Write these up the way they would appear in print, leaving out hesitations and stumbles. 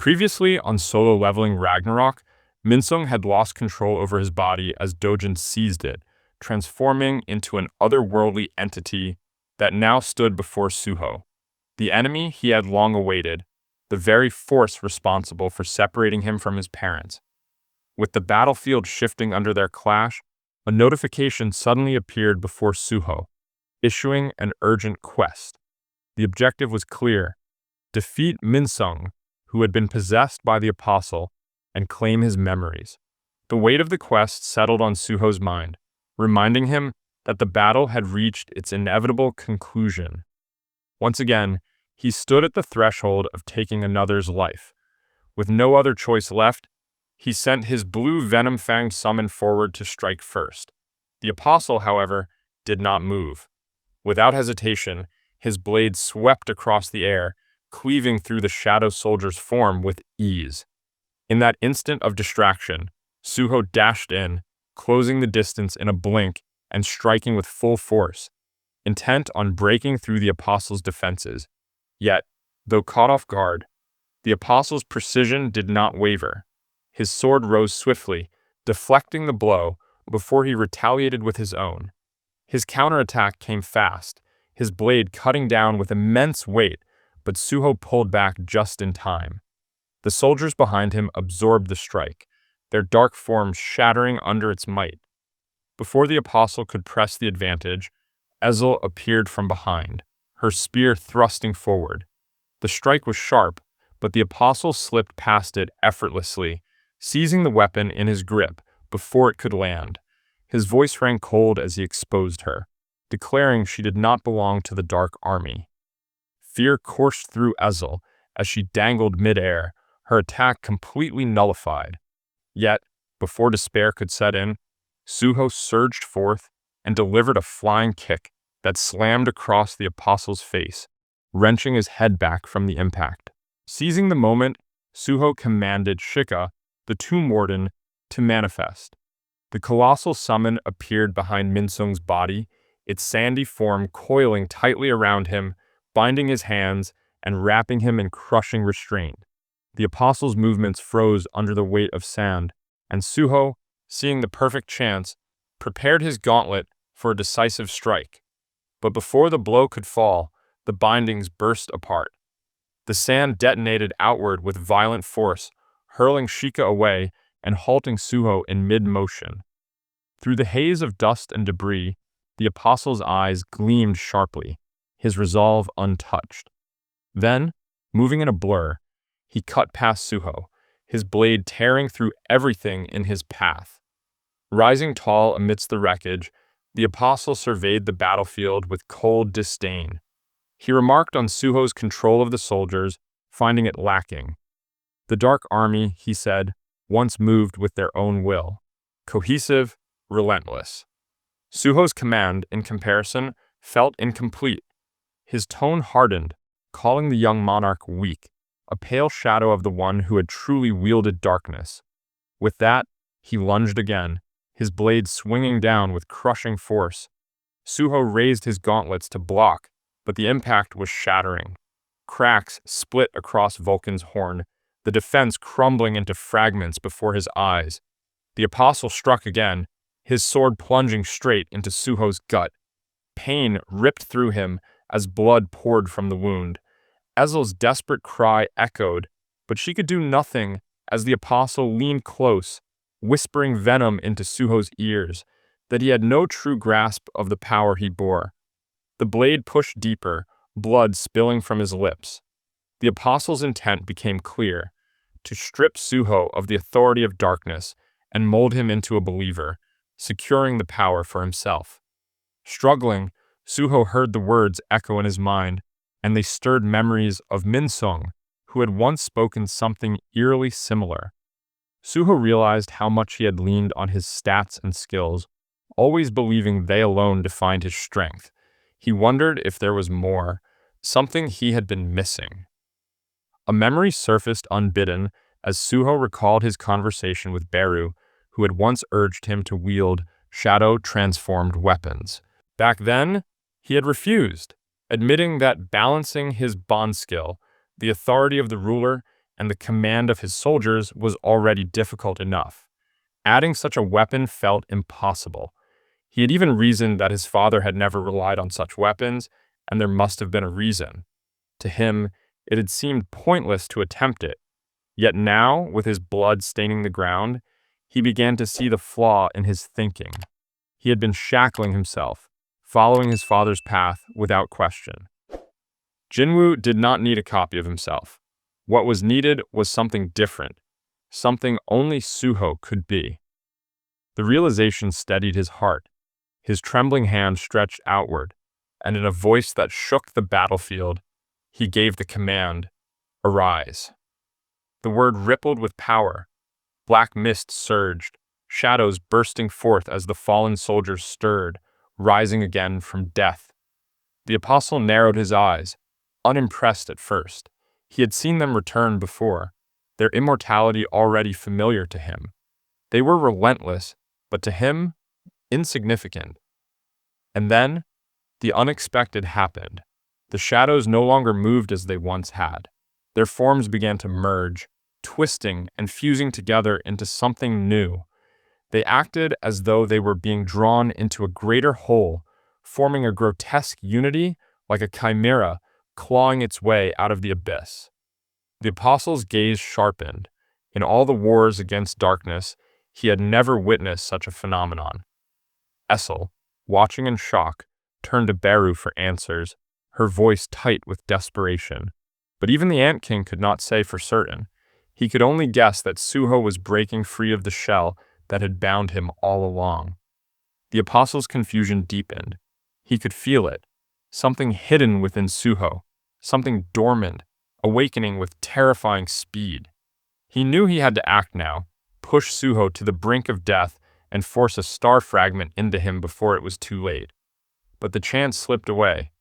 Previously on solo leveling Ragnarok, Minsung had lost control over his body as Dojin seized it, transforming into an otherworldly entity that now stood before Suho. The enemy he had long awaited, the very force responsible for separating him from his parents. With the battlefield shifting under their clash, a notification suddenly appeared before Suho, issuing an urgent quest. The objective was clear: defeat Minsung, who had been possessed by the apostle, and claim his memories. The weight of the quest settled on Suho's mind, reminding him that the battle had reached its inevitable conclusion. Once again, he stood at the threshold of taking another's life. With no other choice left, he sent his blue venom-fanged summon forward to strike first. The apostle, however, did not move. Without hesitation, his blade swept across the air, cleaving through the shadow soldier's form with ease. In that instant of distraction, Suho dashed in, closing the distance in a blink and striking with full force, intent on breaking through the apostle's defenses. Yet, though caught off guard, the apostle's precision did not waver. His sword rose swiftly, deflecting the blow before he retaliated with his own. His counterattack came fast, his blade cutting down with immense weight, but Suho pulled back just in time. The soldiers behind him absorbed the strike, their dark forms shattering under its might. Before the apostle could press the advantage, Ezel appeared from behind, her spear thrusting forward. The strike was sharp, but the apostle slipped past it effortlessly, seizing the weapon in his grip before it could land. His voice rang cold as he exposed her, declaring she did not belong to the Dark Army. Fear coursed through Ezel as she dangled midair, her attack completely nullified. Yet, before despair could set in, Suho surged forth and delivered a flying kick that slammed across the apostle's face, wrenching his head back from the impact. Seizing the moment, Suho commanded Shika, the Tomb Warden, to manifest. The colossal summon appeared behind Minsung's body, its sandy form coiling tightly around him, binding his hands and wrapping him in crushing restraint. The apostle's movements froze under the weight of sand, and Suho, seeing the perfect chance, prepared his gauntlet for a decisive strike. But before the blow could fall, the bindings burst apart. The sand detonated outward with violent force, hurling Shika away and halting Suho in mid-motion. Through the haze of dust and debris, the apostle's eyes gleamed sharply, his resolve untouched. Then, moving in a blur, he cut past Suho, his blade tearing through everything in his path. Rising tall amidst the wreckage, the apostle surveyed the battlefield with cold disdain. He remarked on Suho's control of the soldiers, finding it lacking. The Dark Army, he said, once moved with their own will. Cohesive, relentless. Suho's command, in comparison, felt incomplete. His tone hardened, calling the young monarch weak, a pale shadow of the one who had truly wielded darkness. With that, he lunged again, his blade swinging down with crushing force. Suho raised his gauntlets to block, but the impact was shattering. Cracks split across Vulcan's horn, the defense crumbling into fragments before his eyes. The apostle struck again, his sword plunging straight into Suho's gut. Pain ripped through him as blood poured from the wound. Ezel's desperate cry echoed, but she could do nothing as the apostle leaned close, whispering venom into Suho's ears, that he had no true grasp of the power he bore. The blade pushed deeper, blood spilling from his lips. The apostle's intent became clear: to strip Suho of the authority of darkness and mold him into a believer, securing the power for himself. Struggling, Suho heard the words echo in his mind, and they stirred memories of Minsung, who had once spoken something eerily similar. Suho realized how much he had leaned on his stats and skills, always believing they alone defined his strength. He wondered if there was more, something he had been missing. A memory surfaced unbidden as Suho recalled his conversation with Beru, who had once urged him to wield shadow-transformed weapons. Back then, he had refused, admitting that balancing his bond skill, the authority of the ruler, and the command of his soldiers was already difficult enough. Adding such a weapon felt impossible. He had even reasoned that his father had never relied on such weapons, and there must have been a reason. To him, it had seemed pointless to attempt it. Yet now, with his blood staining the ground, he began to see the flaw in his thinking. He had been shackling himself, following his father's path without question. Jinwoo did not need a copy of himself. What was needed was something different, something only Suho could be. The realization steadied his heart. His trembling hand stretched outward, and in a voice that shook the battlefield, he gave the command, "Arise." The word rippled with power. Black mist surged, shadows bursting forth as the fallen soldiers stirred, rising again from death. The apostle narrowed his eyes, unimpressed at first. He had seen them return before, their immortality already familiar to him. They were relentless, but to him, insignificant. And then, the unexpected happened. The shadows no longer moved as they once had. Their forms began to merge, twisting and fusing together into something new. They acted as though they were being drawn into a greater whole, forming a grotesque unity like a chimera clawing its way out of the abyss. The apostle's gaze sharpened. In all the wars against darkness, he had never witnessed such a phenomenon. Essel, watching in shock, turned to Beru for answers, her voice tight with desperation. But even the Ant King could not say for certain. He could only guess that Suho was breaking free of the shell that had bound him all along. The apostle's confusion deepened. He could feel it, something hidden within Suho, something dormant, awakening with terrifying speed. He knew he had to act now, push Suho to the brink of death and force a star fragment into him before it was too late. But the chance slipped away.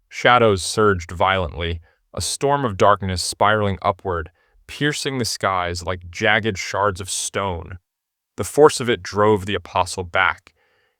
Shadows surged violently, a storm of darkness spiraling upward, piercing the skies like jagged shards of stone. The force of it drove the apostle back.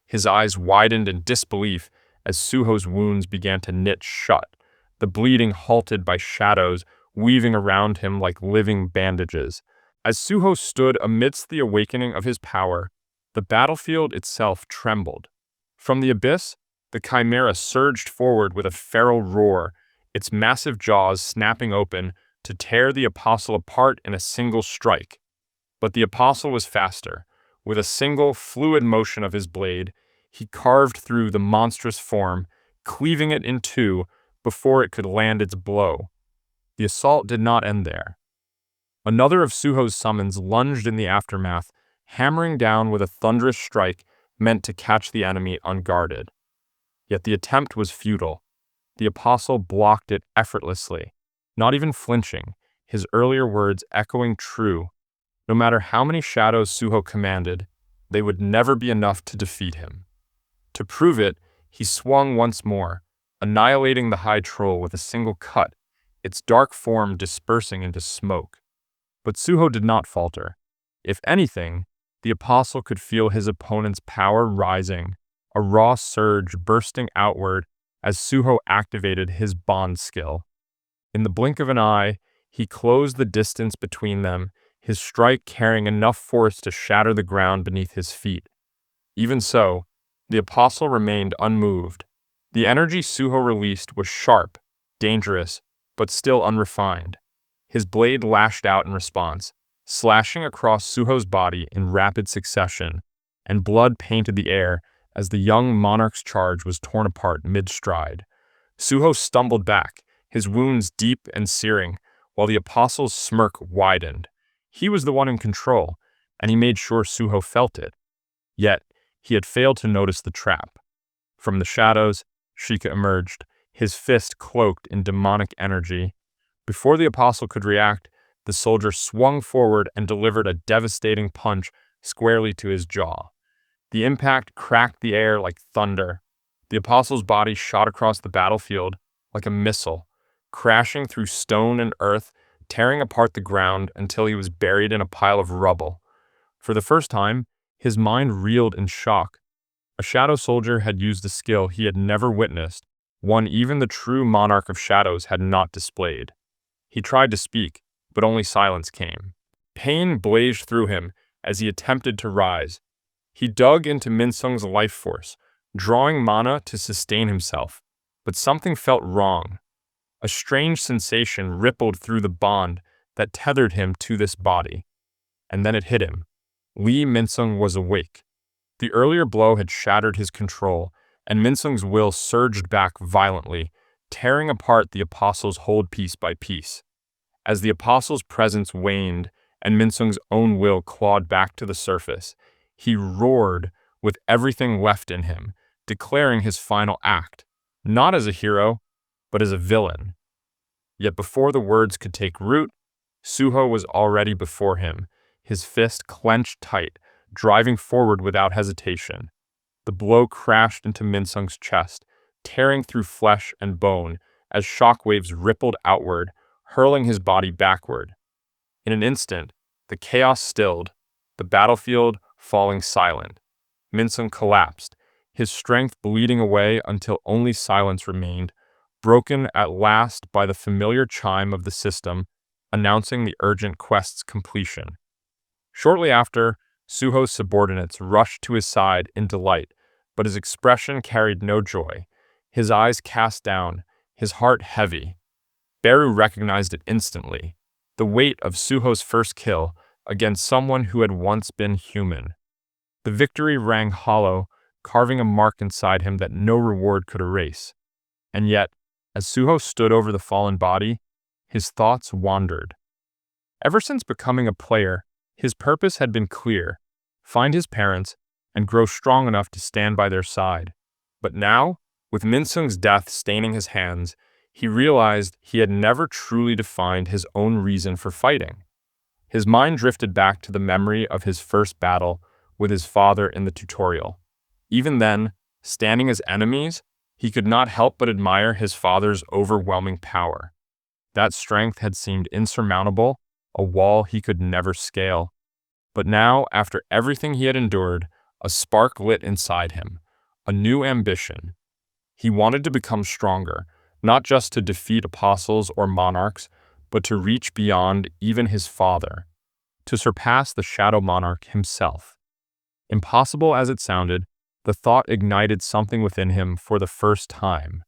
His eyes widened in disbelief as Suho's wounds began to knit shut, the bleeding halted by shadows weaving around him like living bandages. As Suho stood amidst the awakening of his power, the battlefield itself trembled. From the abyss, the chimera surged forward with a feral roar, its massive jaws snapping open to tear the apostle apart in a single strike. But the apostle was faster. With a single, fluid motion of his blade, he carved through the monstrous form, cleaving it in two before it could land its blow. The assault did not end there. Another of Suho's summons lunged in the aftermath, hammering down with a thunderous strike meant to catch the enemy unguarded. Yet the attempt was futile. The apostle blocked it effortlessly, not even flinching, his earlier words echoing true. No matter how many shadows Suho commanded, they would never be enough to defeat him. To prove it, he swung once more, annihilating the high troll with a single cut, its dark form dispersing into smoke. But Suho did not falter. If anything, the apostle could feel his opponent's power rising, a raw surge bursting outward as Suho activated his bond skill. In the blink of an eye, he closed the distance between them, his strike carrying enough force to shatter the ground beneath his feet. Even so, the apostle remained unmoved. The energy Suho released was sharp, dangerous, but still unrefined. His blade lashed out in response, slashing across Suho's body in rapid succession, and blood painted the air as the young monarch's charge was torn apart mid-stride. Suho stumbled back, his wounds deep and searing, while the apostle's smirk widened. He was the one in control, and he made sure Suho felt it. Yet, he had failed to notice the trap. From the shadows, Shika emerged, his fist cloaked in demonic energy. Before the apostle could react, the soldier swung forward and delivered a devastating punch squarely to his jaw. The impact cracked the air like thunder. The apostle's body shot across the battlefield like a missile, crashing through stone and earth, tearing apart the ground until he was buried in a pile of rubble. For the first time, his mind reeled in shock. A shadow soldier had used a skill he had never witnessed, one even the true monarch of shadows had not displayed. He tried to speak, but only silence came. Pain blazed through him as he attempted to rise. He dug into Minsung's life force, drawing mana to sustain himself, but something felt wrong. A strange sensation rippled through the bond that tethered him to this body. And then it hit him. Lee Minsung was awake. The earlier blow had shattered his control, and Minsung's will surged back violently, tearing apart the Apostle's hold piece by piece. As the Apostle's presence waned and Minsung's own will clawed back to the surface, he roared with everything left in him, declaring his final act, not as a hero, but as a villain. Yet before the words could take root, Suho was already before him, his fist clenched tight, driving forward without hesitation. The blow crashed into Minsung's chest, tearing through flesh and bone as shockwaves rippled outward, hurling his body backward. In an instant, the chaos stilled, the battlefield falling silent. Minsung collapsed, his strength bleeding away until only silence remained, broken at last by the familiar chime of the system, announcing the urgent quest's completion. Shortly after, Suho's subordinates rushed to his side in delight, but his expression carried no joy. His eyes cast down, his heart heavy. Beru recognized it instantly, the weight of Suho's first kill against someone who had once been human. The victory rang hollow, carving a mark inside him that no reward could erase. And yet, as Suho stood over the fallen body, his thoughts wandered. Ever since becoming a player, his purpose had been clear: find his parents and grow strong enough to stand by their side. But now, with Minsung's death staining his hands, he realized he had never truly defined his own reason for fighting. His mind drifted back to the memory of his first battle with his father in the tutorial. Even then, standing as enemies, he could not help but admire his father's overwhelming power. That strength had seemed insurmountable, a wall he could never scale. But now, after everything he had endured, a spark lit inside him, a new ambition. He wanted to become stronger, not just to defeat apostles or monarchs, but to reach beyond even his father, to surpass the Shadow Monarch himself. Impossible as it sounded, the thought ignited something within him for the first time.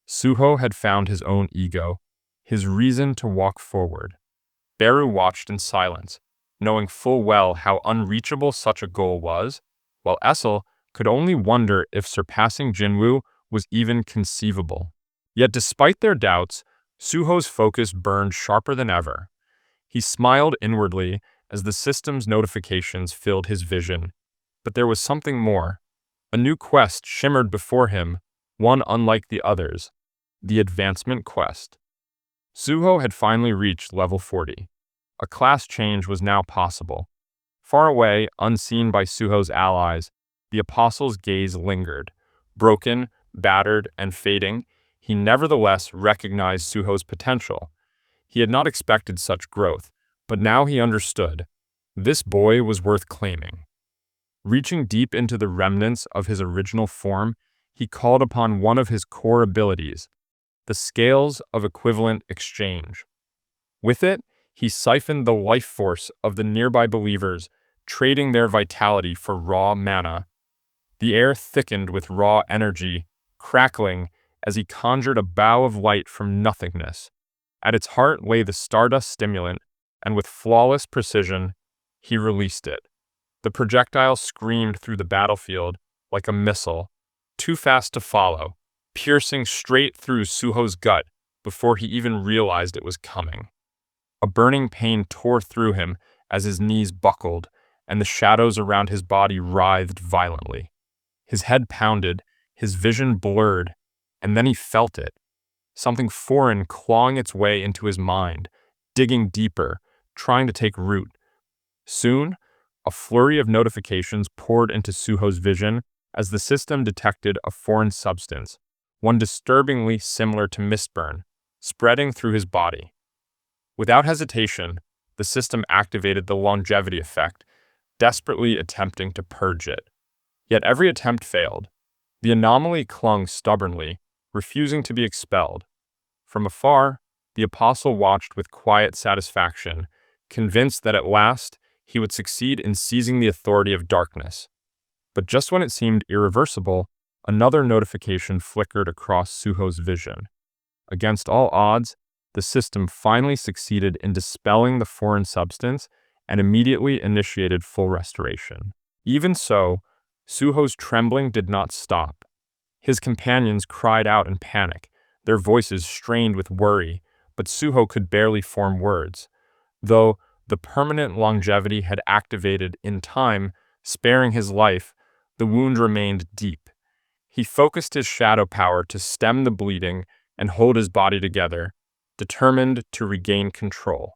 Suho had found his own ego, his reason to walk forward. Beru watched in silence, knowing full well how unreachable such a goal was, while Essel could only wonder if surpassing Jinwoo was even conceivable. Yet despite their doubts, Suho's focus burned sharper than ever. He smiled inwardly as the system's notifications filled his vision. But there was something more. A new quest shimmered before him, one unlike the others: the advancement quest. Suho had finally reached level 40. A class change was now possible. Far away, unseen by Suho's allies, the Apostle's gaze lingered. Broken, battered, and fading, he nevertheless recognized Suho's potential. He had not expected such growth, but now he understood. This boy was worth claiming. Reaching deep into the remnants of his original form, he called upon one of his core abilities, the scales of equivalent exchange. With it, he siphoned the life force of the nearby believers, trading their vitality for raw mana. The air thickened with raw energy, crackling as he conjured a bow of light from nothingness. At its heart lay the stardust stimulant, and with flawless precision, he released it. The projectile screamed through the battlefield like a missile, too fast to follow, piercing straight through Suho's gut before he even realized it was coming. A burning pain tore through him as his knees buckled and the shadows around his body writhed violently. His head pounded, his vision blurred, and then he felt it. Something foreign clawing its way into his mind, digging deeper, trying to take root. Soon, a flurry of notifications poured into Suho's vision as the system detected a foreign substance, one disturbingly similar to mistburn, spreading through his body. Without hesitation, the system activated the longevity effect, desperately attempting to purge it. Yet every attempt failed. The anomaly clung stubbornly, refusing to be expelled. From afar, The apostle watched with quiet satisfaction, convinced that at last he would succeed in seizing the authority of darkness. But just when it seemed irreversible, another notification flickered across Suho's vision. Against all odds, the system finally succeeded in dispelling the foreign substance and immediately initiated full restoration. Even so, Suho's trembling did not stop. His companions cried out in panic, their voices strained with worry, but Suho could barely form words. Though the permanent longevity had activated in time, sparing his life, the wound remained deep. He focused his shadow power to stem the bleeding and hold his body together, determined to regain control.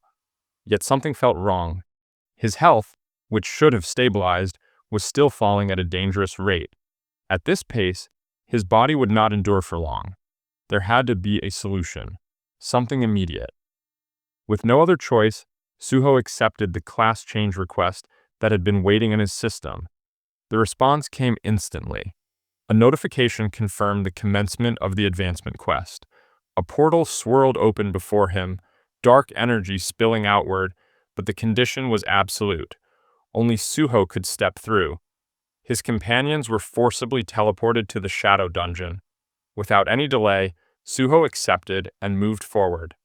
Yet something felt wrong. His health, which should have stabilized, was still falling at a dangerous rate. At this pace, his body would not endure for long. There had to be a solution, something immediate. With no other choice, Suho accepted the class change request that had been waiting in his system. The response came instantly. A notification confirmed the commencement of the advancement quest. A portal swirled open before him, dark energy spilling outward, but the condition was absolute. Only Suho could step through. His companions were forcibly teleported to the shadow dungeon. Without any delay, Suho accepted and moved forward.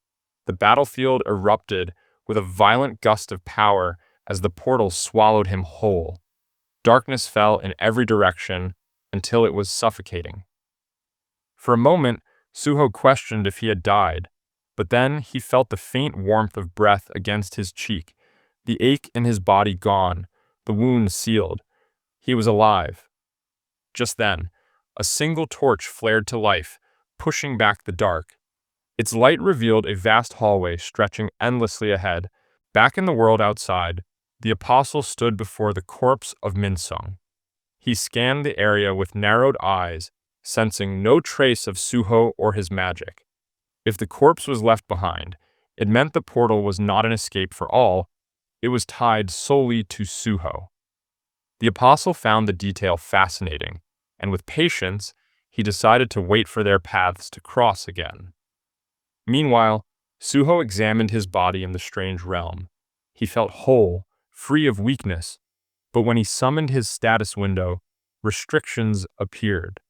The battlefield erupted with a violent gust of power as the portal swallowed him whole. Darkness fell in every direction until it was suffocating. For a moment, Suho questioned if he had died, but then he felt the faint warmth of breath against his cheek, the ache in his body gone, the wound sealed. He was alive. Just then, a single torch flared to life, pushing back the dark. Its light revealed a vast hallway stretching endlessly ahead. Back in the world outside, the apostle stood before the corpse of Minsung. He scanned the area with narrowed eyes, sensing no trace of Suho or his magic. If the corpse was left behind, it meant the portal was not an escape for all, it was tied solely to Suho. The apostle found the detail fascinating, and with patience, he decided to wait for their paths to cross again. Meanwhile, Suho examined his body in the strange realm. He felt whole, free of weakness, but when he summoned his status window, restrictions appeared.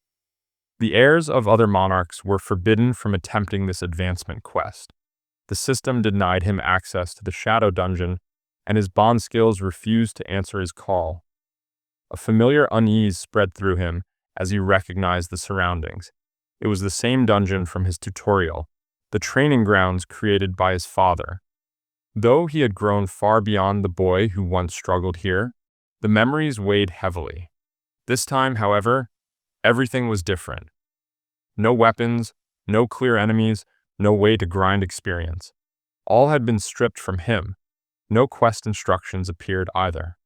The heirs of other monarchs were forbidden from attempting this advancement quest. The system denied him access to the shadow dungeon, and his bond skills refused to answer his call. A familiar unease spread through him as he recognized the surroundings. It was the same dungeon from his tutorial, the training grounds created by his father. Though he had grown far beyond the boy who once struggled here, the memories weighed heavily. This time, however, everything was different. No weapons, no clear enemies, no way to grind experience. All had been stripped from him. No quest instructions appeared either.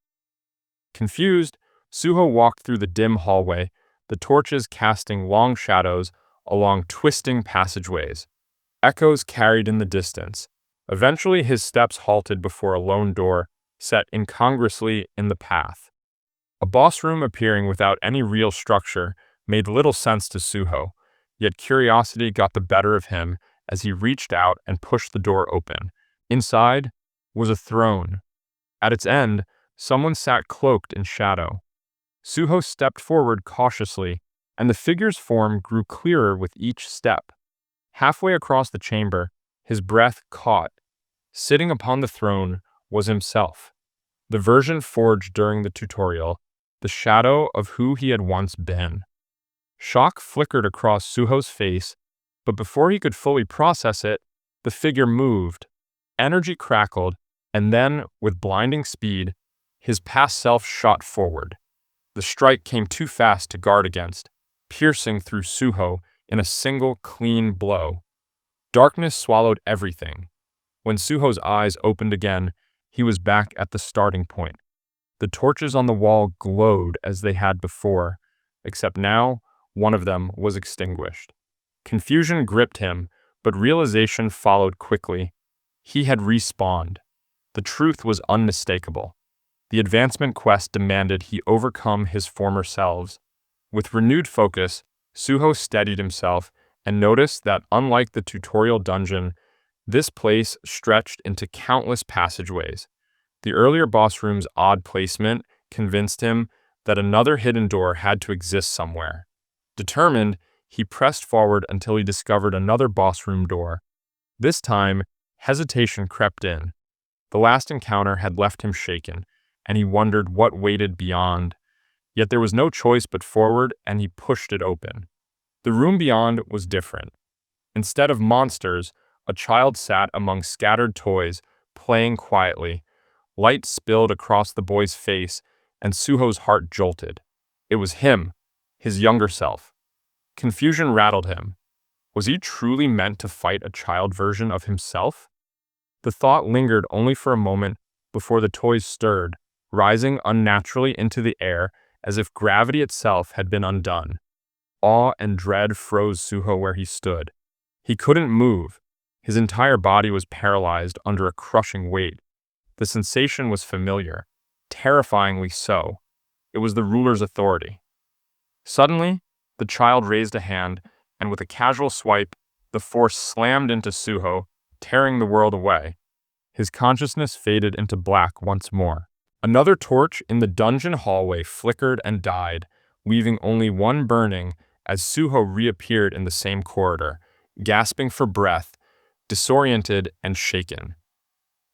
Confused, Suho walked through the dim hallway, the torches casting long shadows along twisting passageways. Echoes carried in the distance. Eventually his steps halted before a lone door set incongruously in the path. A boss room appearing without any real structure made little sense to Suho, yet curiosity got the better of him as he reached out and pushed the door open. Inside was a throne. At its end, someone sat cloaked in shadow. Suho stepped forward cautiously, and the figure's form grew clearer with each step. Halfway across the chamber, his breath caught. Sitting upon the throne was himself, the version forged during the tutorial, the shadow of who he had once been. Shock flickered across Suho's face, but before he could fully process it, the figure moved. Energy crackled, and then, with blinding speed, his past self shot forward. The strike came too fast to guard against, piercing through Suho in a single clean blow. Darkness swallowed everything. When Suho's eyes opened again, he was back at the starting point. The torches on the wall glowed as they had before, except now one of them was extinguished. Confusion gripped him, but realization followed quickly. He had respawned. The truth was unmistakable. The advancement quest demanded he overcome his former selves. With renewed focus, Suho steadied himself and noticed that, unlike the tutorial dungeon, This place stretched into countless passageways. The earlier boss room's odd placement convinced him that another hidden door had to exist somewhere. Determined, he pressed forward until he discovered another boss room door. This time, hesitation crept in. The last encounter had left him shaken, and he wondered what waited beyond. Yet there was no choice but forward, and he pushed it open. The room beyond was different. Instead of monsters, a child sat among scattered toys, playing quietly. Light spilled across the boy's face, and Suho's heart jolted. It was him, his younger self. Confusion rattled him. Was he truly meant to fight a child version of himself? The thought lingered only for a moment before the toys stirred, rising unnaturally into the air as if gravity itself had been undone. Awe and dread froze Suho where he stood. He couldn't move. His entire body was paralyzed under a crushing weight. The sensation was familiar, terrifyingly so. It was the ruler's authority. Suddenly, the child raised a hand, and with a casual swipe, the force slammed into Suho, tearing the world away. His consciousness faded into black once more. Another torch in the dungeon hallway flickered and died, leaving only one burning as Suho reappeared in the same corridor, gasping for breath, disoriented and shaken.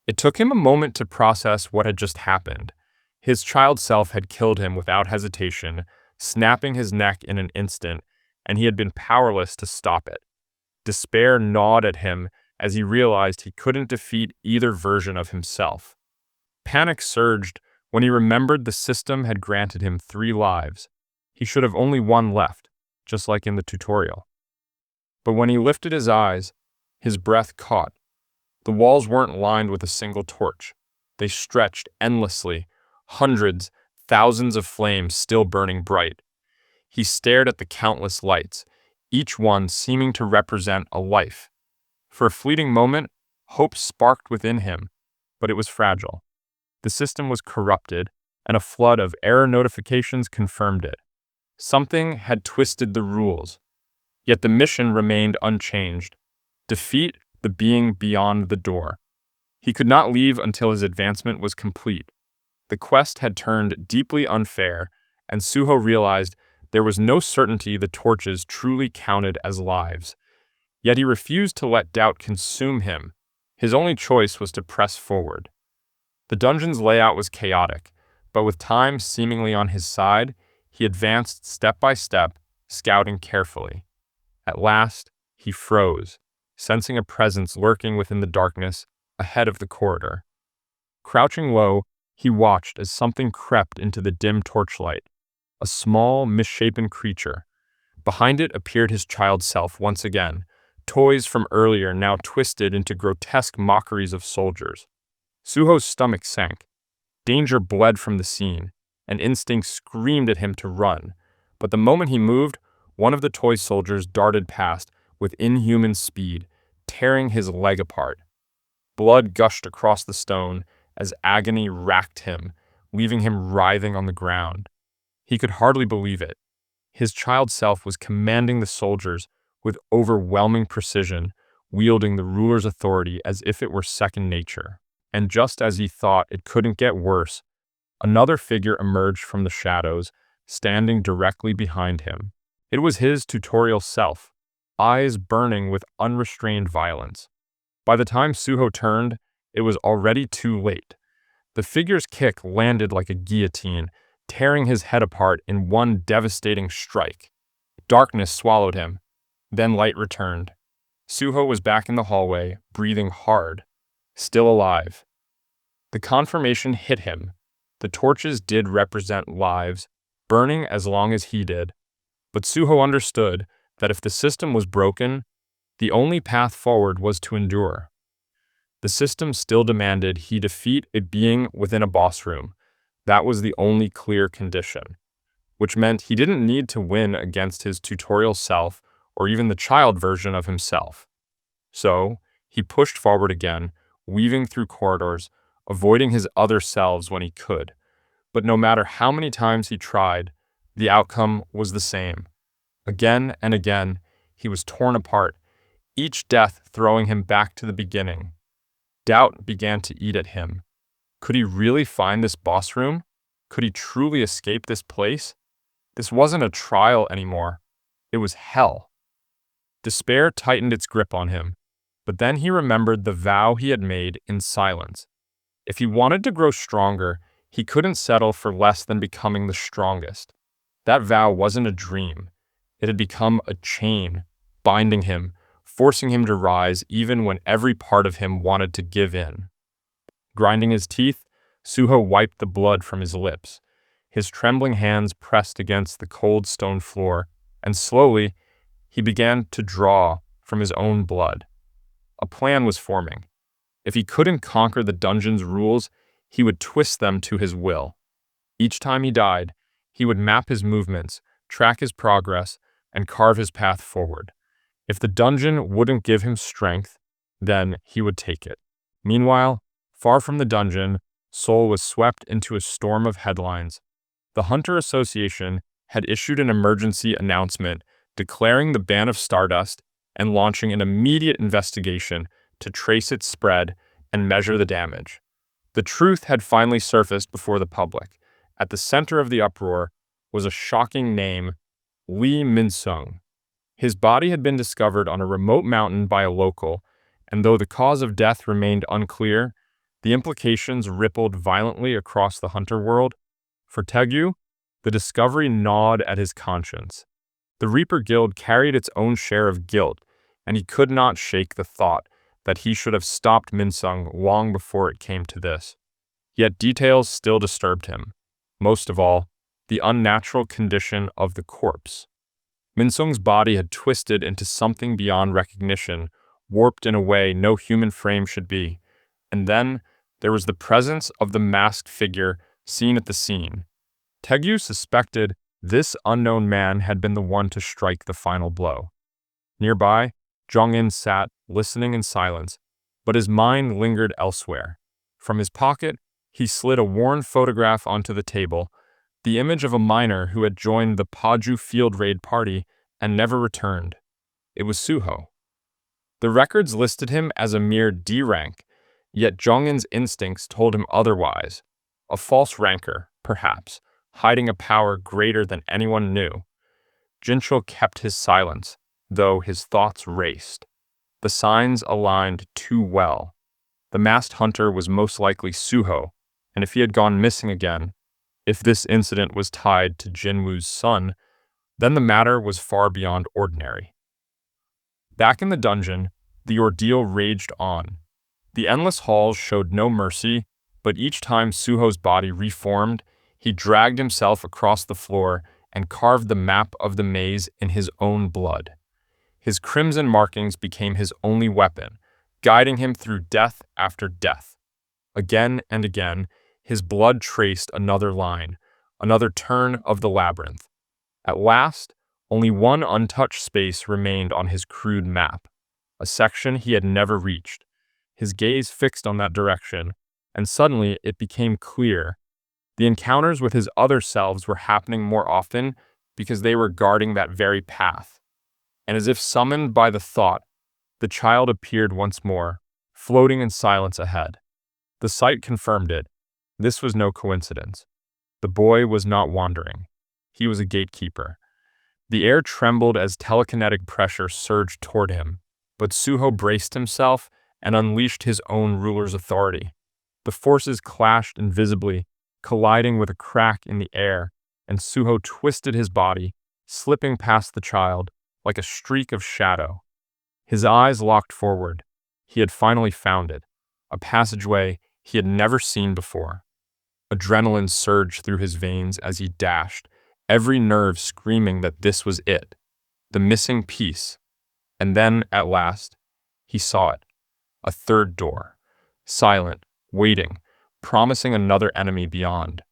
It took him a moment to process what had just happened. His child self had killed him without hesitation, snapping his neck in an instant, and he had been powerless to stop it. Despair gnawed at him as he realized he couldn't defeat either version of himself. Panic surged when he remembered the system had granted him 3 lives. He should have only 1 left, just like in the tutorial. But when he lifted his eyes, his breath caught. The walls weren't lined with a single torch. They stretched endlessly, hundreds, thousands of flames still burning bright. He stared at the countless lights, each one seeming to represent a life. For a fleeting moment, hope sparked within him, but it was fragile. The system was corrupted, and a flood of error notifications confirmed it. Something had twisted the rules. Yet the mission remained unchanged. Defeat the being beyond the door. He could not leave until his advancement was complete. The quest had turned deeply unfair, and Suho realized there was no certainty the torches truly counted as lives. Yet he refused to let doubt consume him. His only choice was to press forward. The dungeon's layout was chaotic, but with time seemingly on his side, he advanced step by step, scouting carefully. At last, he froze, sensing a presence lurking within the darkness ahead of the corridor. Crouching low, he watched as something crept into the dim torchlight, a small, misshapen creature. Behind it appeared his child self once again, toys from earlier now twisted into grotesque mockeries of soldiers. Suho's stomach sank. Danger bled from the scene, and instinct screamed at him to run. But the moment he moved, one of the toy soldiers darted past with inhuman speed, tearing his leg apart. Blood gushed across the stone as agony racked him, leaving him writhing on the ground. He could hardly believe it. His child self was commanding the soldiers with overwhelming precision, wielding the ruler's authority as if it were second nature. And just as he thought it couldn't get worse, another figure emerged from the shadows, standing directly behind him. It was his tutorial self, eyes burning with unrestrained violence. By the time Suho turned, it was already too late. The figure's kick landed like a guillotine, tearing his head apart in one devastating strike. Darkness swallowed him. Then light returned. Suho was back in the hallway, breathing hard, still alive. The confirmation hit him. The torches did represent lives, burning as long as he did. But Suho understood that if the system was broken, the only path forward was to endure. The system still demanded he defeat a being within a boss room. That was the only clear condition, which meant he didn't need to win against his tutorial self or even the child version of himself. So, he pushed forward again, weaving through corridors, avoiding his other selves when he could. But no matter how many times he tried, the outcome was the same. Again and again, he was torn apart. each death throwing him back to the beginning. Doubt began to eat at him. Could he really find this boss room? Could he truly escape this place? This wasn't a trial anymore. It was hell. Despair tightened its grip on him, but then he remembered the vow he had made in silence. If he wanted to grow stronger, he couldn't settle for less than becoming the strongest. That vow wasn't a dream. It had become a chain, binding him, forcing him to rise even when every part of him wanted to give in. Grinding his teeth, Suho wiped the blood from his lips. His trembling hands pressed against the cold stone floor, and slowly, he began to draw from his own blood. A plan was forming. If he couldn't conquer the dungeon's rules, he would twist them to his will. Each time he died, he would map his movements, track his progress, and carve his path forward. If the dungeon wouldn't give him strength, then he would take it. Meanwhile, far from the dungeon, Seoul was swept into a storm of headlines. The Hunter Association had issued an emergency announcement declaring the ban of Stardust and launching an immediate investigation to trace its spread and measure the damage. The truth had finally surfaced before the public. At the center of the uproar was a shocking name, Lee Min-sung. His body had been discovered on a remote mountain by a local, and though the cause of death remained unclear, the implications rippled violently across the hunter world. For Taegyu, the discovery gnawed at his conscience. The Reaper Guild carried its own share of guilt, and he could not shake the thought that he should have stopped Min-sung long before it came to this. Yet details still disturbed him. Most of all, the unnatural condition of the corpse. Min-sung's body had twisted into something beyond recognition, warped in a way no human frame should be. And then there was the presence of the masked figure seen at the scene. Taegyu suspected this unknown man had been the one to strike the final blow. Nearby, Jong-in sat, listening in silence, but his mind lingered elsewhere. From his pocket, he slid a worn photograph onto the table, the image of a miner who had joined the Paju field raid party and never returned. It was Suho. The records listed him as a mere D rank, yet Jong-in's instincts told him otherwise. A false ranker, perhaps, hiding a power greater than anyone knew. Jinchul kept his silence, though his thoughts raced. The signs aligned too well. The masked hunter was most likely Suho, and if he had gone missing again, if this incident was tied to Jinwoo's son, then the matter was far beyond ordinary. Back in the dungeon, the ordeal raged on. The endless halls showed no mercy, but each time Suho's body reformed, he dragged himself across the floor and carved the map of the maze in his own blood. His crimson markings became his only weapon, guiding him through death after death. Again and again, his blood traced another line, another turn of the labyrinth. At last, only one untouched space remained on his crude map, a section he had never reached. His gaze fixed on that direction, and suddenly it became clear. The encounters with his other selves were happening more often because they were guarding that very path. And as if summoned by the thought, the child appeared once more, floating in silence ahead. The sight confirmed it. This was no coincidence. The boy was not wandering. He was a gatekeeper. The air trembled as telekinetic pressure surged toward him, but Suho braced himself and unleashed his own ruler's authority. The forces clashed invisibly, colliding with a crack in the air, and Suho twisted his body, slipping past the child like a streak of shadow. His eyes locked forward. He had finally found it, a passageway he had never seen before. Adrenaline surged through his veins as he dashed, every nerve screaming that this was it, the missing piece. And then, at last, he saw it, a third door, silent, waiting, promising another enemy beyond.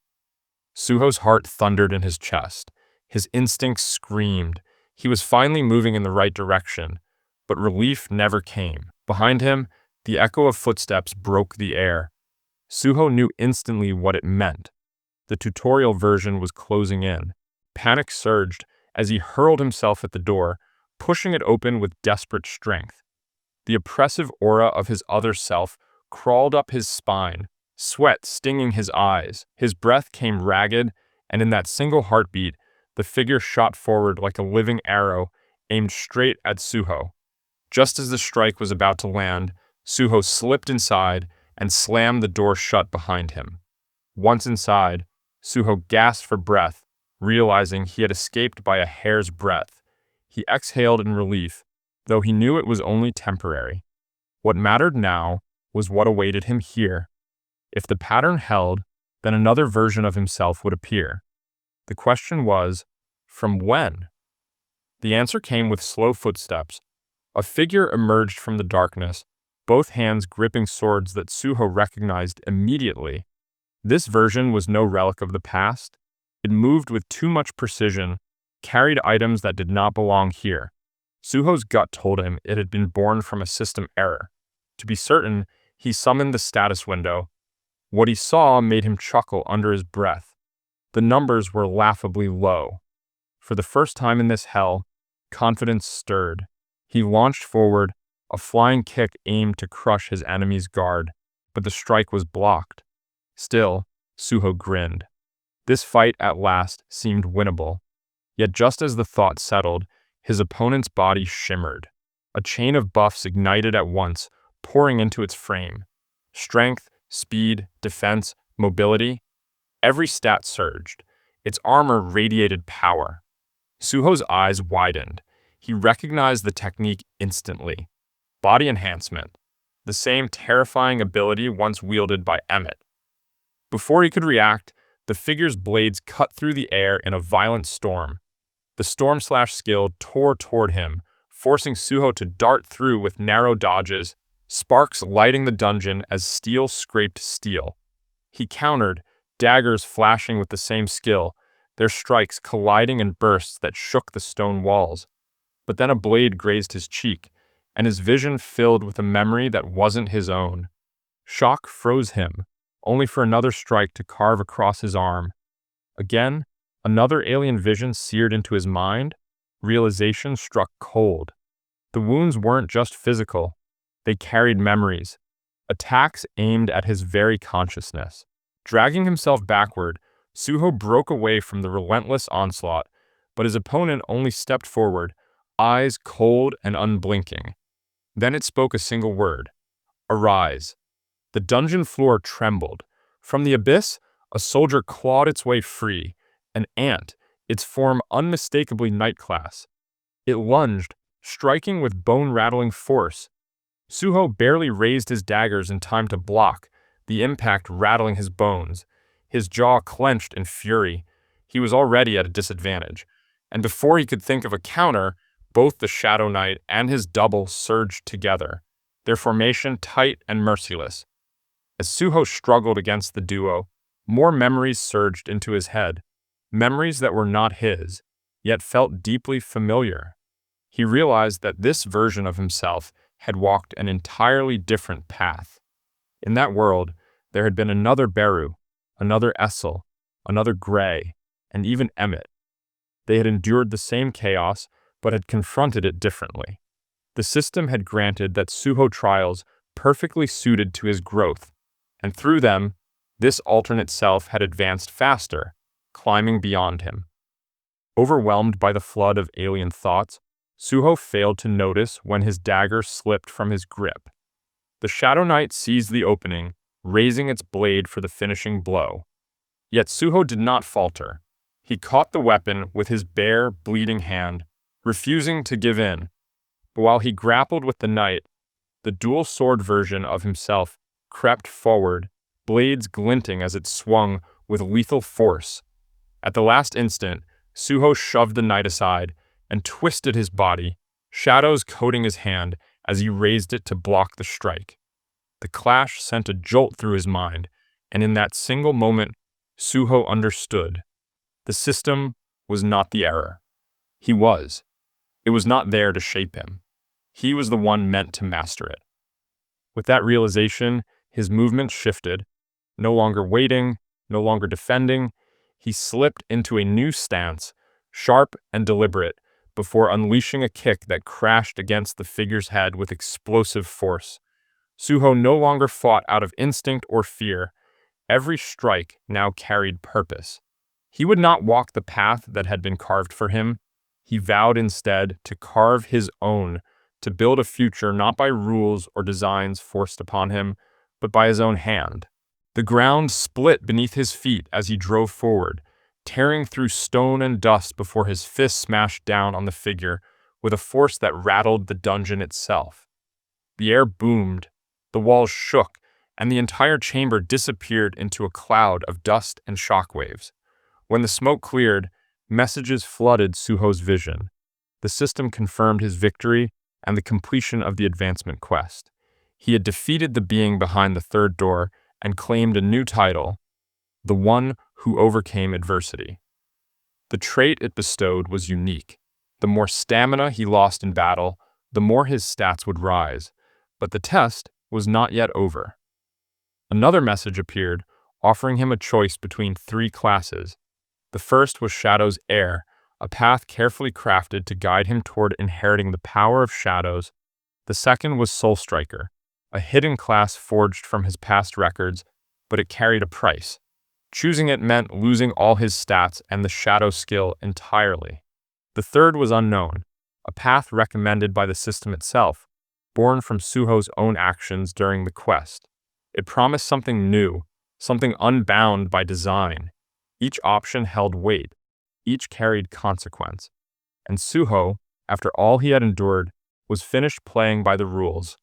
Suho's heart thundered in his chest. His instincts screamed. He was finally moving in the right direction, but relief never came. Behind him, the echo of footsteps broke the air. Suho knew instantly what it meant. The tutorial version was closing in. Panic surged as he hurled himself at the door, pushing it open with desperate strength. The oppressive aura of his other self crawled up his spine, sweat stinging his eyes. His breath came ragged, and in that single heartbeat, the figure shot forward like a living arrow, aimed straight at Suho. Just as the strike was about to land, Suho slipped inside and slammed the door shut behind him. Once inside, Suho gasped for breath, realizing he had escaped by a hair's breadth. He exhaled in relief, though he knew it was only temporary. What mattered now was what awaited him here. If the pattern held, then another version of himself would appear. The question was, from when? The answer came with slow footsteps. A figure emerged from the darkness, both hands gripping swords that Suho recognized immediately. This version was no relic of the past. It moved with too much precision, carried items that did not belong here. Suho's gut told him it had been born from a system error. To be certain, he summoned the status window. What he saw made him chuckle under his breath. The numbers were laughably low. For the first time in this hell, confidence stirred. He launched forward, a flying kick aimed to crush his enemy's guard, but the strike was blocked. Still, Suho grinned. This fight at last seemed winnable. Yet just as the thought settled, his opponent's body shimmered. A chain of buffs ignited at once, pouring into its frame. Strength, speed, defense, mobility. Every stat surged. Its armor radiated power. Suho's eyes widened. He recognized the technique instantly. Body enhancement. The same terrifying ability once wielded by Emmett. Before he could react, the figure's blades cut through the air in a violent storm. The storm slash skill tore toward him, forcing Suho to dart through with narrow dodges, sparks lighting the dungeon as steel scraped steel. He countered, daggers flashing with the same skill, their strikes colliding in bursts that shook the stone walls. But then a blade grazed his cheek, and his vision filled with a memory that wasn't his own. Shock froze him, only for another strike to carve across his arm. Again, another alien vision seared into his mind. Realization struck cold. The wounds weren't just physical. They carried memories, attacks aimed at his very consciousness. Dragging himself backward, Suho broke away from the relentless onslaught, but his opponent only stepped forward, eyes cold and unblinking. Then it spoke a single word: arise. The dungeon floor trembled. From the abyss, a soldier clawed its way free, an ant, its form unmistakably night class. It lunged, striking with bone-rattling force. Suho barely raised his daggers in time to block, the impact rattling his bones. His jaw clenched in fury. He was already at a disadvantage, and before he could think of a counter, both the Shadow Knight and his double surged together, their formation tight and merciless. As Suho struggled against the duo, more memories surged into his head, memories that were not his, yet felt deeply familiar. He realized that this version of himself had walked an entirely different path. In that world, there had been another Beru, another Essel, another Gray, and even Emmett. They had endured the same chaos, but had confronted it differently. The system had granted that Suho trials perfectly suited to his growth, and through them, this alternate self had advanced faster, climbing beyond him. Overwhelmed by the flood of alien thoughts, Suho failed to notice when his dagger slipped from his grip. The Shadow Knight seized the opening, raising its blade for the finishing blow. Yet Suho did not falter. He caught the weapon with his bare, bleeding hand, refusing to give in. But while he grappled with the knight, the dual-sword version of himself crept forward, blades glinting as it swung with lethal force. At the last instant, Suho shoved the knight aside and twisted his body, shadows coating his hand as he raised it to block the strike. The clash sent a jolt through his mind, and in that single moment, Suho understood. The system was not the error. He was. It was not there to shape him. He was the one meant to master it. With that realization, his movements shifted. No longer waiting, no longer defending, he slipped into a new stance, sharp and deliberate, before unleashing a kick that crashed against the figure's head with explosive force. Suho no longer fought out of instinct or fear. Every strike now carried purpose. He would not walk the path that had been carved for him. He vowed instead to carve his own, to build a future not by rules or designs forced upon him, but by his own hand. The ground split beneath his feet as he drove forward, tearing through stone and dust before his fist smashed down on the figure with a force that rattled the dungeon itself. The air boomed, the walls shook, and the entire chamber disappeared into a cloud of dust and shockwaves. When the smoke cleared, messages flooded Suho's vision. The system confirmed his victory and the completion of the advancement quest. He had defeated the being behind the third door and claimed a new title, the one who overcame adversity. The trait it bestowed was unique. The more stamina he lost in battle, the more his stats would rise. But the test was not yet over. Another message appeared, offering him a choice between 3 classes. The first was Shadow's Heir, a path carefully crafted to guide him toward inheriting the power of shadows. The second was Soul Striker, a hidden class forged from his past records, but it carried a price. Choosing it meant losing all his stats and the shadow skill entirely. The third was Unknown, a path recommended by the system itself, born from Suho's own actions during the quest. It promised something new, something unbound by design. Each option held weight, each carried consequence. And Suho, after all he had endured, was finished playing by the rules.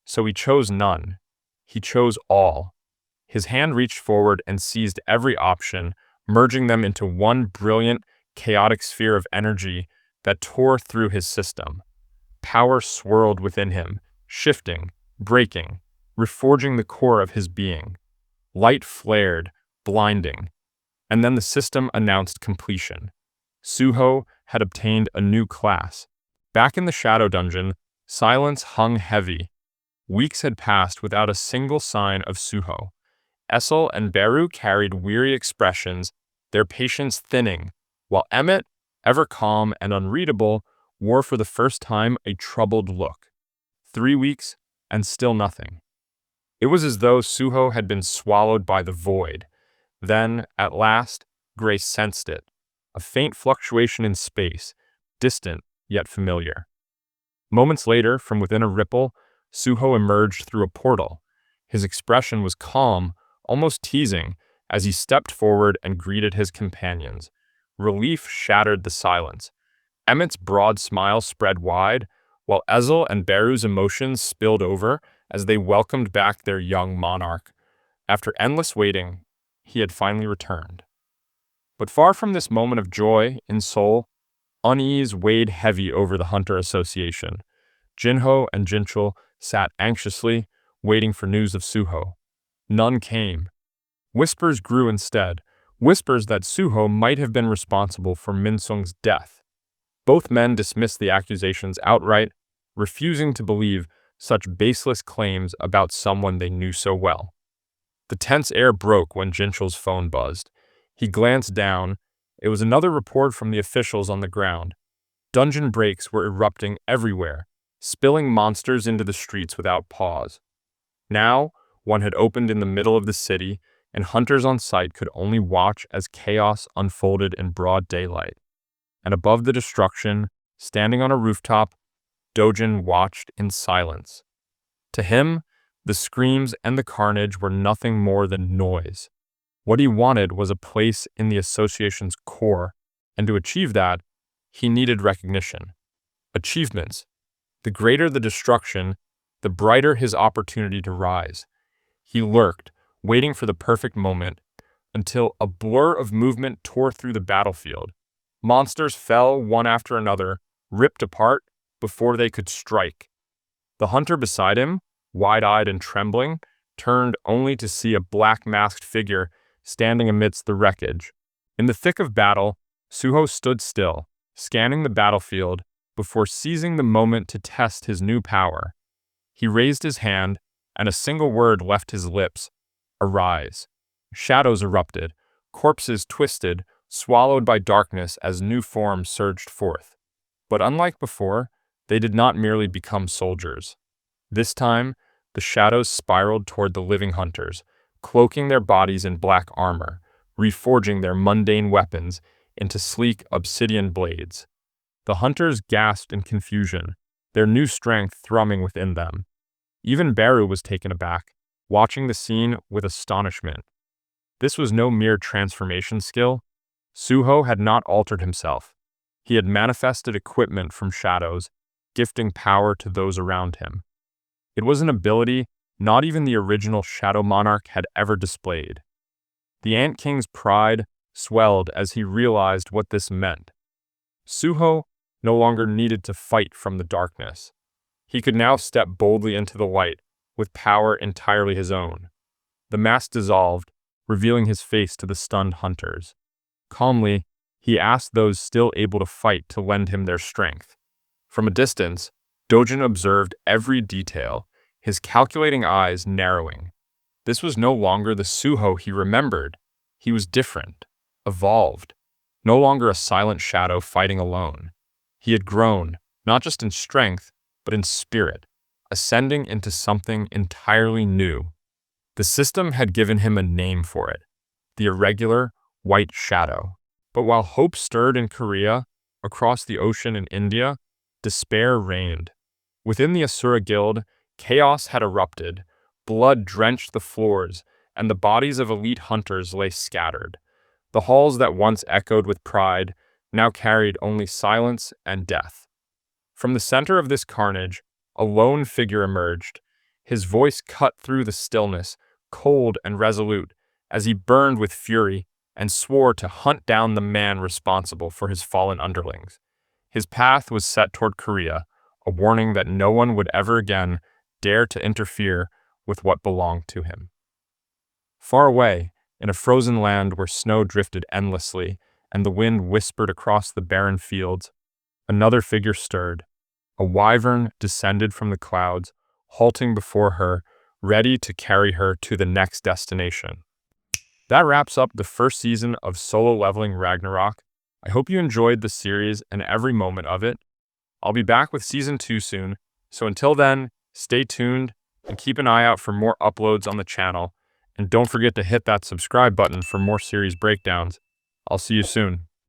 So he chose none. He chose all. His hand reached forward and seized every option, merging them into one brilliant, chaotic sphere of energy that tore through his system. Power swirled within him, shifting, breaking, reforging the core of his being. Light flared, blinding. And then the system announced completion. Suho had obtained a new class. Back in the Shadow Dungeon, silence hung heavy. Weeks had passed without a single sign of Suho. Essel and Beru carried weary expressions, their patience thinning, while Emmett, ever calm and unreadable, wore for the first time a troubled look. 3 weeks, and still nothing. It was as though Suho had been swallowed by the void. Then, at last, Grace sensed it, a faint fluctuation in space, distant yet familiar. Moments later, from within a ripple, Suho emerged through a portal. His expression was calm, almost teasing, as he stepped forward and greeted his companions. Relief shattered the silence. Emmett's broad smile spread wide, while Ezel and Beru's emotions spilled over as they welcomed back their young monarch. After endless waiting, he had finally returned. But far from this moment of joy in Seoul, unease weighed heavy over the Hunter Association. Jinho and Jinchul sat anxiously, waiting for news of Suho. None came. Whispers grew instead, whispers that Suho might have been responsible for Minsung's death. Both men dismissed the accusations outright, refusing to believe such baseless claims about someone they knew so well. The tense air broke when Jinchul's phone buzzed. He glanced down. It was another report from the officials on the ground. Dungeon breaks were erupting everywhere, spilling monsters into the streets without pause. Now, one had opened in the middle of the city, and hunters on site could only watch as chaos unfolded in broad daylight. And above the destruction, standing on a rooftop, Dojin watched in silence. To him, the screams and the carnage were nothing more than noise. What he wanted was a place in the association's core, and to achieve that, he needed recognition. Achievements. The greater the destruction, the brighter his opportunity to rise. He lurked, waiting for the perfect moment, until a blur of movement tore through the battlefield. Monsters fell one after another, ripped apart before they could strike. The hunter beside him, wide-eyed and trembling, turned only to see a black-masked figure standing amidst the wreckage. In the thick of battle, Suho stood still, scanning the battlefield before seizing the moment to test his new power. He raised his hand, and a single word left his lips: "Arise." Shadows erupted, corpses twisted, swallowed by darkness as new forms surged forth. But unlike before, they did not merely become soldiers. This time, the shadows spiraled toward the living hunters, cloaking their bodies in black armor, reforging their mundane weapons into sleek obsidian blades. The hunters gasped in confusion, their new strength thrumming within them. Even Beru was taken aback, watching the scene with astonishment. This was no mere transformation skill. Suho had not altered himself. He had manifested equipment from shadows, gifting power to those around him. It was an ability not even the original Shadow Monarch had ever displayed. The Ant King's pride swelled as he realized what this meant. Suho no longer needed to fight from the darkness. He could now step boldly into the light, with power entirely his own. The mask dissolved, revealing his face to the stunned hunters. Calmly, he asked those still able to fight to lend him their strength. From a distance, Dojin observed every detail, his calculating eyes narrowing. This was no longer the Suho he remembered. He was different, evolved, no longer a silent shadow fighting alone. He had grown, not just in strength, but in spirit, ascending into something entirely new. The system had given him a name for it, the irregular white shadow. But while hope stirred in Korea, across the ocean in India, despair reigned. Within the Asura Guild, chaos had erupted, blood drenched the floors, and the bodies of elite hunters lay scattered. The halls that once echoed with pride now carried only silence and death. From the center of this carnage, a lone figure emerged. His voice cut through the stillness, cold and resolute, as he burned with fury and swore to hunt down the man responsible for his fallen underlings. His path was set toward Korea, a warning that no one would ever again dare to interfere with what belonged to him. Far away, in a frozen land where snow drifted endlessly and the wind whispered across the barren fields, another figure stirred. A wyvern descended from the clouds, halting before her, ready to carry her to the next destination. That wraps up the first season of Solo Leveling Ragnarok. I hope you enjoyed the series and every moment of it. I'll be back with Season 2 soon, so until then, stay tuned and keep an eye out for more uploads on the channel. And don't forget to hit that subscribe button for more series breakdowns. I'll see you soon.